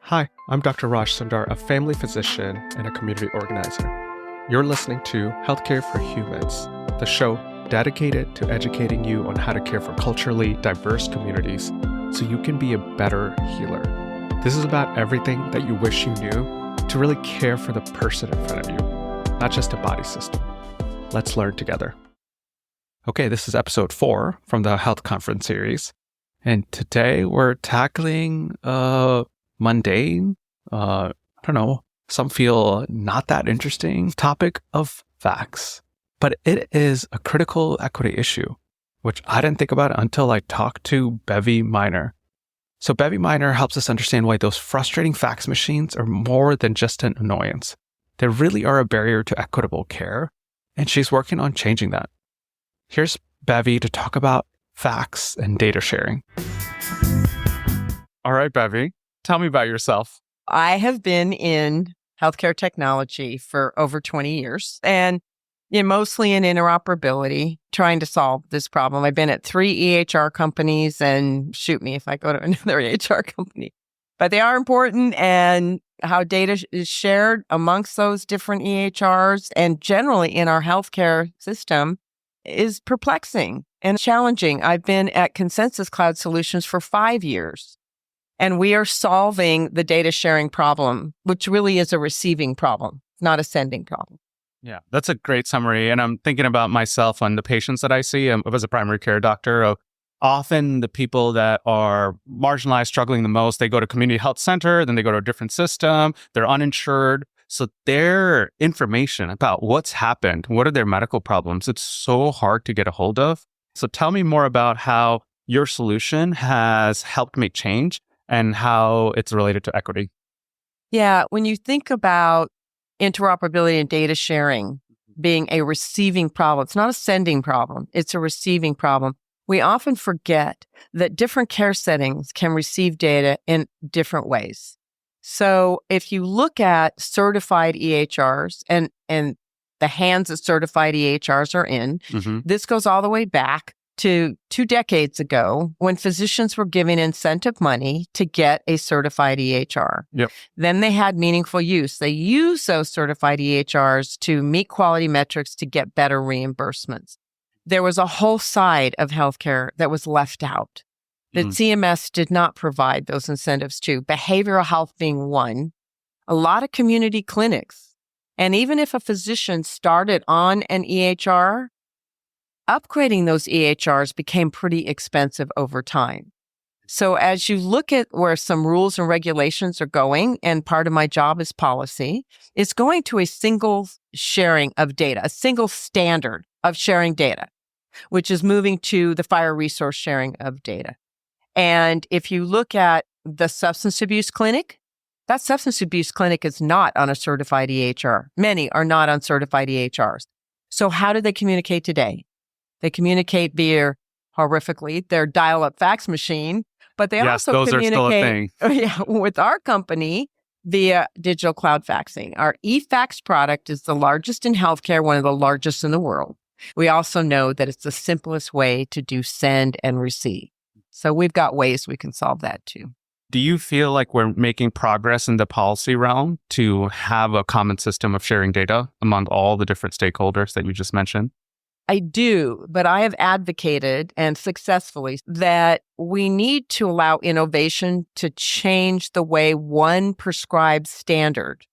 Hi, I'm Dr. Raj Sundar, a family physician and a community organizer. You're listening to Healthcare for Humans, the show dedicated to educating you on how to care for culturally diverse communities so you can be a better healer. This is about everything that you wish you knew to really care for the person in front of you, not just a body system. Let's learn together. Okay, this is episode 4 from the Health Conference series. And today we're tackling mundane, some feel not that interesting topic of fax. But it is a critical equity issue, which I didn't think about until I talked to Bevey Miner. So Bevey Miner helps us understand why those frustrating fax machines are more than just an annoyance. They really are a barrier to equitable care, and she's working on changing that. Here's Bevey to talk about fax and data sharing. All right, Bevey, tell me about yourself. I have been in healthcare technology for over 20 years and mostly in interoperability, trying to solve this problem. I've been at 3 EHR companies, and shoot me if I go to another EHR company. But they are important, and how data is shared amongst those different EHRs and generally in our healthcare system is perplexing and challenging. I've been at Consensus Cloud Solutions for 5 years. And we are solving the data sharing problem, which really is a receiving problem, not a sending problem. Yeah, that's a great summary. And I'm thinking about myself and the patients that I see. As a primary care doctor, often the people that are marginalized, struggling the most, they go to community health center, then they go to a different system, they're uninsured. So their information about what's happened, what are their medical problems, it's so hard to get a hold of. So tell me more about how your solution has helped make change and how it's related to equity. Yeah, when you think about interoperability and data sharing being a receiving problem, it's not a sending problem, it's a receiving problem. We often forget that different care settings can receive data in different ways. So if you look at certified EHRs and the hands that certified EHRs are in, this goes all the way back to 2 decades ago when physicians were giving incentive money to get a certified EHR. Yep. Then they had meaningful use. They used those certified EHRs to meet quality metrics to get better reimbursements. There was a whole side of healthcare that was left out that CMS did not provide those incentives to, behavioral health being one, a lot of community clinics. And even if a physician started on an EHR, upgrading those EHRs became pretty expensive over time. So as you look at where some rules and regulations are going, and part of my job is policy, it's going to a single sharing of data, a single standard of sharing data, which is moving to the FHIR resource sharing of data. And if you look at the substance abuse clinic, that substance abuse clinic is not on a certified EHR. Many are not on certified EHRs. So how do they communicate today? They communicate via, horrifically, their dial-up fax machine, but they also communicate with our company via digital cloud faxing. Our eFax product is the largest in healthcare, one of the largest in the world. We also know that it's the simplest way to do send and receive. So we've got ways we can solve that too. Do you feel like we're making progress in the policy realm to have a common system of sharing data among all the different stakeholders that you just mentioned? I do, but I have advocated, and successfully, that we need to allow innovation to change the way one prescribed standard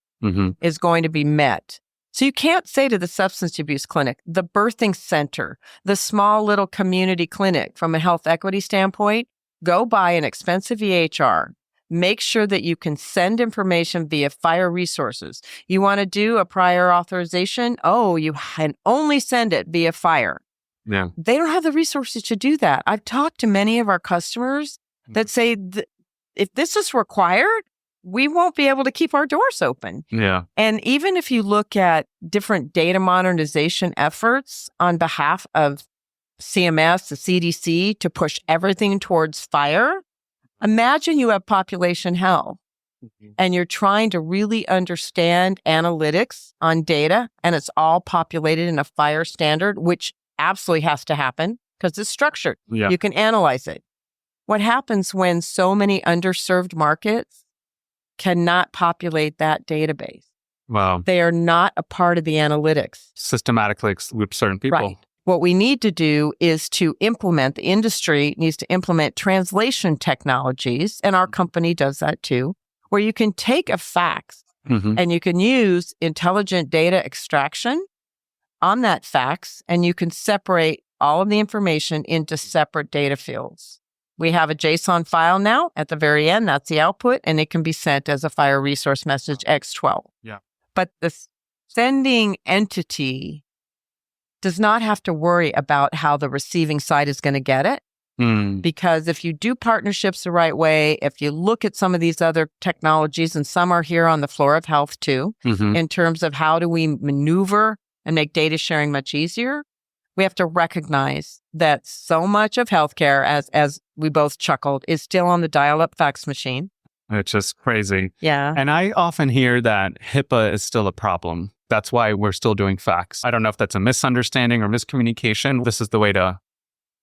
is going to be met. So you can't say to the substance abuse clinic, the birthing center, the small little community clinic from a health equity standpoint, go buy an expensive EHR. Make sure that you can send information via FHIR resources. You want to do a prior authorization? Oh, you can only send it via FHIR. Yeah. They don't have the resources to do that. I've talked to many of our customers that say, if this is required, we won't be able to keep our doors open. Yeah. And even if you look at different data modernization efforts on behalf of CMS, the CDC, to push everything towards FHIR, imagine you have population health and you're trying to really understand analytics on data, and it's all populated in a FHIR standard, which absolutely has to happen because it's structured. Yeah. You can analyze it. What happens when so many underserved markets cannot populate that database. Wow. They are not a part of the analytics. Systematically exclude certain people. Right. What we need to do is to implement, the industry needs to implement translation technologies, and our company does that too, where you can take a fax and you can use intelligent data extraction on that fax, and you can separate all of the information into separate data fields. We have a JSON file now at the very end. That's the output, and it can be sent as a file resource message X12. Yeah. But the sending entity does not have to worry about how the receiving side is going to get it. Because if you do partnerships the right way, if you look at some of these other technologies, and some are here on the floor of health too, in terms of how do we maneuver and make data sharing much easier, we have to recognize that so much of healthcare, as we both chuckled, is still on the dial-up fax machine. It's just crazy. Yeah. And I often hear that HIPAA is still a problem. That's why we're still doing fax. I don't know if that's a misunderstanding or miscommunication. This is the way to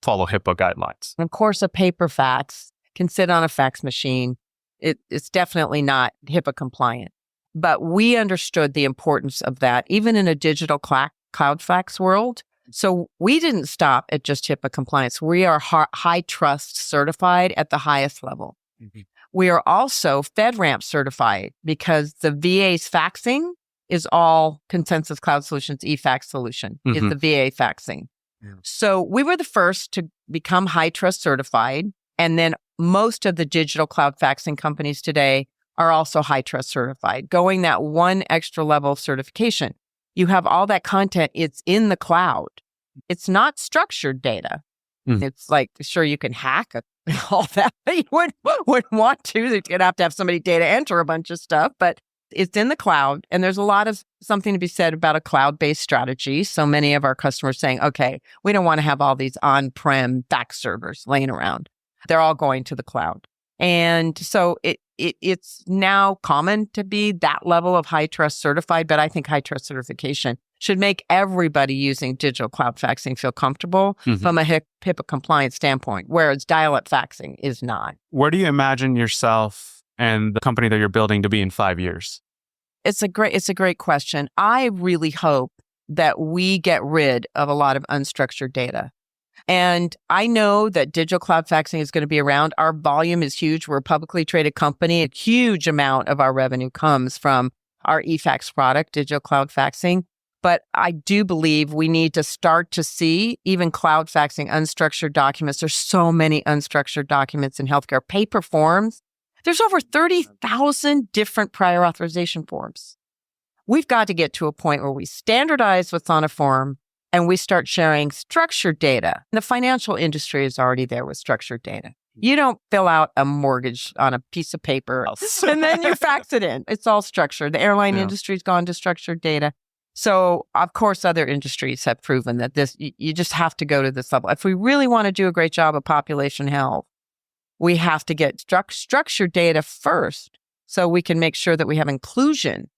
follow HIPAA guidelines. Of course, a paper fax can sit on a fax machine. It's definitely not HIPAA compliant. But we understood the importance of that, even in a digital cloud fax world. So we didn't stop at just HIPAA compliance. We are high trust certified at the highest level. We are also FedRAMP certified because the VA's faxing is all Consensus Cloud Solutions eFax solution is the VA faxing. Yeah. So we were the first to become high trust certified. And then most of the digital cloud faxing companies today are also high trust certified, going that one extra level of certification. You have all that content. It's in the cloud. It's not structured data. It's like, sure, you can hack all that. You wouldn't want to. You'd have to have somebody data enter a bunch of stuff, but it's in the cloud. And there's a lot of something to be said about a cloud-based strategy. So many of our customers saying, okay, we don't want to have all these on-prem fax servers laying around. They're all going to the cloud. And so it's now common to be that level of high trust certified, but I think high trust certification should make everybody using digital cloud faxing feel comfortable from a HIPAA compliance standpoint, whereas dial-up faxing is not. Where do you imagine yourself and the company that you're building to be in 5 years? It's a great question. I really hope that we get rid of a lot of unstructured data. And I know that digital cloud faxing is going to be around. Our volume is huge. We're a publicly traded company. A huge amount of our revenue comes from our eFax product, digital cloud faxing. But I do believe we need to start to see even cloud faxing, unstructured documents. There's so many unstructured documents in healthcare. Paper forms. There's over 30,000 different prior authorization forms. We've got to get to a point where we standardize what's on a form and we start sharing structured data. The financial industry is already there with structured data. You don't fill out a mortgage on a piece of paper and then you fax it in. It's all structured. The airline industry's gone to structured data. So, of course, other industries have proven that you just have to go to this level. If we really want to do a great job of population health, we have to get structured data first so we can make sure that we have inclusion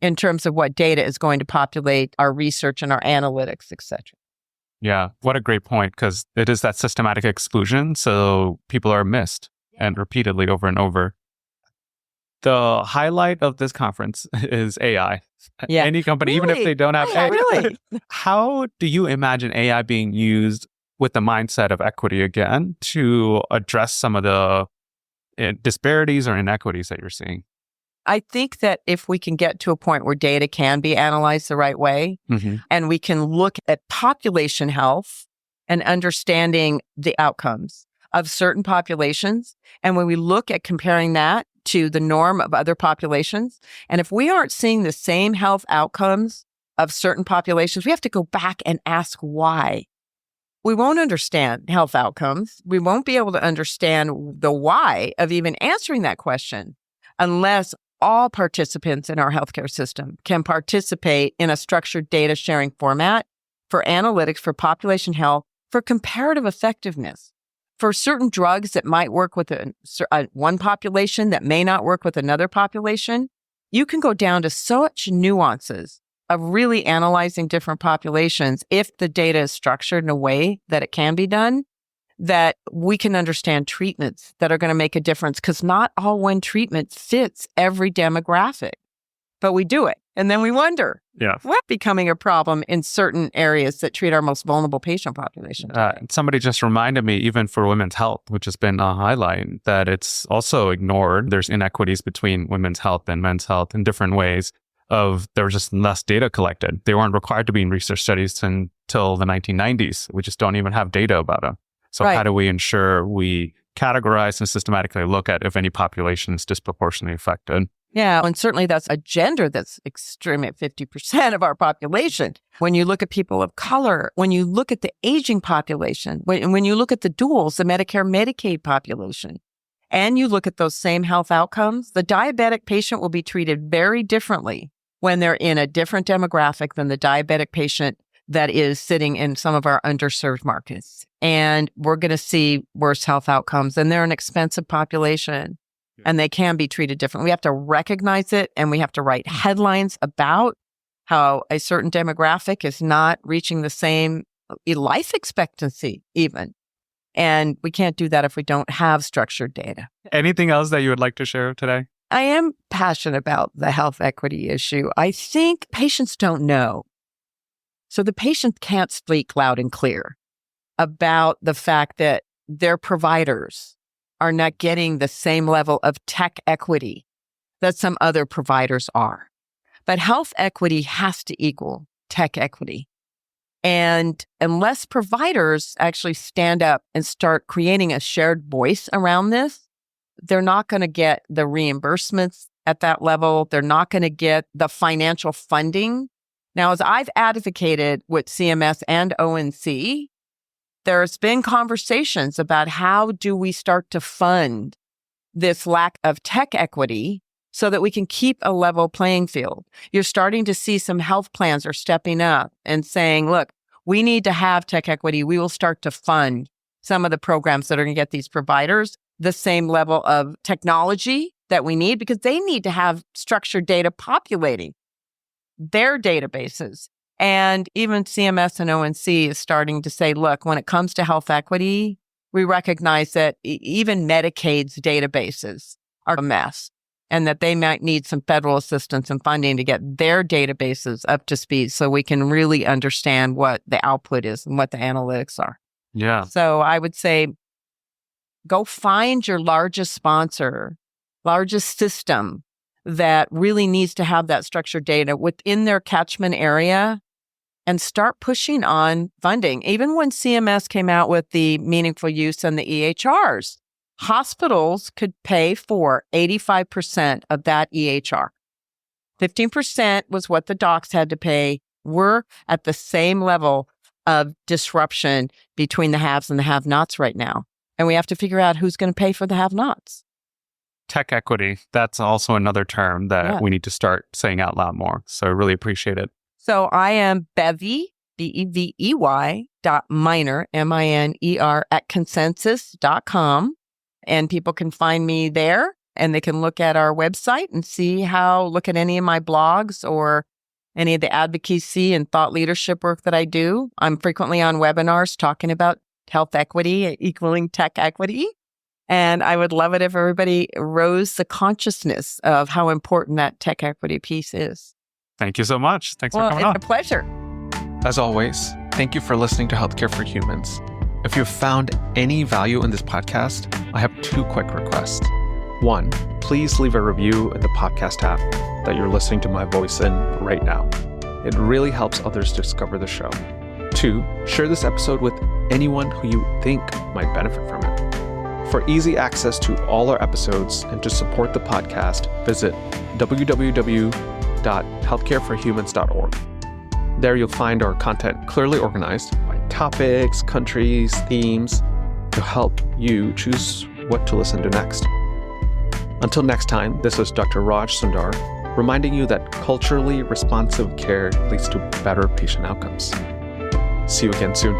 in terms of what data is going to populate our research and our analytics, et cetera. Yeah, what a great point, because it is that systematic exclusion, so people are missed and repeatedly over and over. The highlight of this conference is AI. Yeah. Any company, even if they don't have AI. Really? How do you imagine AI being used with the mindset of equity again to address some of the disparities or inequities that you're seeing? I think that if we can get to a point where data can be analyzed the right way, and we can look at population health and understanding the outcomes of certain populations, and when we look at comparing that to the norm of other populations, and if we aren't seeing the same health outcomes of certain populations, we have to go back and ask why. We won't understand health outcomes. We won't be able to understand the why of even answering that question unless all participants in our healthcare system can participate in a structured data sharing format for analytics, for population health, for comparative effectiveness. For certain drugs that might work with one population that may not work with another population, you can go down to such nuances of really analyzing different populations if the data is structured in a way that it can be done, that we can understand treatments that are going to make a difference, because not all one treatment fits every demographic, but we do it. And then we wonder, what's becoming a problem in certain areas that treat our most vulnerable patient population? Somebody just reminded me, even for women's health, which has been a highlight, that it's also ignored. There's inequities between women's health and men's health in different ways. There was just less data collected. They weren't required to be in research studies until the 1990s. We just don't even have data about them. So how do we ensure we categorize and systematically look at if any population is disproportionately affected? Yeah, and certainly that's a gender that's extreme at 50% of our population. When you look at people of color, when you look at the aging population, when you look at the duals, the Medicare, Medicaid population, and you look at those same health outcomes, the diabetic patient will be treated very differently when they're in a different demographic than the diabetic patient that is sitting in some of our underserved markets. And we're going to see worse health outcomes. And they're an expensive population. And they can be treated differently. We have to recognize it, and we have to write headlines about how a certain demographic is not reaching the same life expectancy even. And we can't do that if we don't have structured data. Anything else that you would like to share today? I am passionate about the health equity issue. I think patients don't know. So the patient can't speak loud and clear about the fact that their providers are not getting the same level of tech equity that some other providers are. But health equity has to equal tech equity. And unless providers actually stand up and start creating a shared voice around this, they're not going to get the reimbursements at that level. They're not going to get the financial funding. Now, as I've advocated with CMS and ONC, there's been conversations about how do we start to fund this lack of tech equity so that we can keep a level playing field. You're starting to see some health plans are stepping up and saying, look, we need to have tech equity. We will start to fund some of the programs that are going to get these providers the same level of technology that we need, because they need to have structured data populating their databases. And even CMS and ONC is starting to say, look, when it comes to health equity, we recognize that even Medicaid's databases are a mess, and that they might need some federal assistance and funding to get their databases up to speed so we can really understand what the output is and what the analytics are. Yeah. So I would say, go find your largest sponsor, largest system that really needs to have that structured data within their catchment area, and start pushing on funding. Even when CMS came out with the meaningful use and the EHRs, hospitals could pay for 85% of that EHR. 15% was what the docs had to pay. We're at the same level of disruption between the haves and the have-nots right now. And we have to figure out who's going to pay for the have-nots. Tech equity, that's also another term that we need to start saying out loud more. So I really appreciate it. So I am Bevey, Bevey .miner, MINER at consensus.com. And people can find me there, and they can look at our website and look at any of my blogs or any of the advocacy and thought leadership work that I do. I'm frequently on webinars talking about health equity equaling tech equity. And I would love it if everybody rose the consciousness of how important that tech equity piece is. Thank you so much. Thanks for coming on. It's a pleasure. As always, thank you for listening to Healthcare for Humans. If you've found any value in this podcast, I have 2 quick requests. 1, please leave a review in the podcast app that you're listening to my voice in right now. It really helps others discover the show. 2, share this episode with anyone who you think might benefit from it. For easy access to all our episodes and to support the podcast, visit www.healthcareforhumans.org. There you'll find our content clearly organized by topics, countries, themes, to help you choose what to listen to next. Until next time, this is Dr. Raj Sundar, reminding you that culturally responsive care leads to better patient outcomes. See you again soon.